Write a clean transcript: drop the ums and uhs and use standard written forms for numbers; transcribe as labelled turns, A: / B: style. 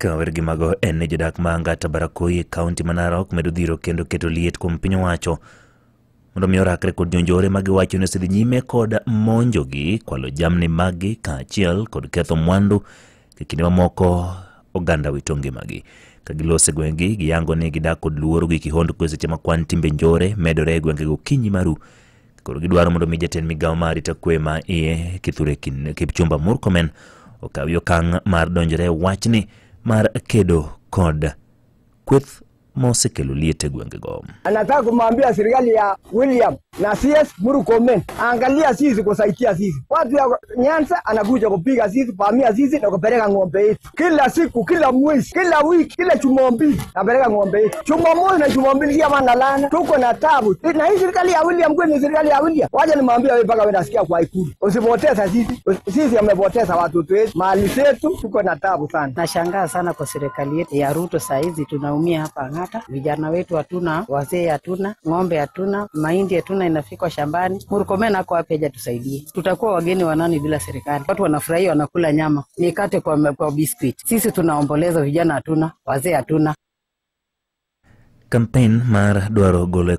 A: Kawergi mago ene jodak ma Angata Barakoi kaunti ma Narok medo dhiro kendo keto liet kuom piny owacho mondo mi orakre kod jonjore magiwacho ni osedhi nyime kod monjogi, kwalo jamni magi kaachiel kod ketho mwandu e kinde mamoko oganda wito ngimagi. Ka gilose gwengegi giyango ni gidak kod luoro gi kihondko seche ma kwan timbe njore medore e gwengego Kinyi Maru. Koro gidwaro mondo mi jatend migawo mar arita kwe ma iye Kithure Kipchumba Murkomen okaw okang' mar donjore wachni mar kedo kod kweth mosekelo liet e gwengego.
B: Anataka kumwambia serikali ya William na CS Murkomen angalia sisi kusaidia sisi. Watu ya Nyanza anakuja kupiga sisi, pamia sisi na kupeleka ng'ombe yetu. Kila siku, kila mwezi, kila wiki, kila Jumapili napeleka ng'ombe yetu. Jumamosi na Jumapili kama nalana tuko na tabu. Na hii serikali ya William kwani serikali ya William. Waje nimwambia wewe mpaka wewe nasikia kwa Ikulu. Usipoteza sisi. Sisi amepoteza watoto wetu, mali zetu, tuko na tabu sana.
C: Nashangaa sana kwa serikali yetu ya Ruto saizi tunaumia hapa Angata. Vijana wetu hatuna, wazee hatuna, ng'ombe hatuna, mahindi hatuna inafika shambani. Murkomen ako hapa aje tusaidie. Tutakuwa wageni wa nani bila serikali? Watu wanafurahia wanakula nyama, nikate kwa biscuit. Sisi tunaomboleza, vijana hatuna, wazee hatuna.
A: Campaign mar dwaro golo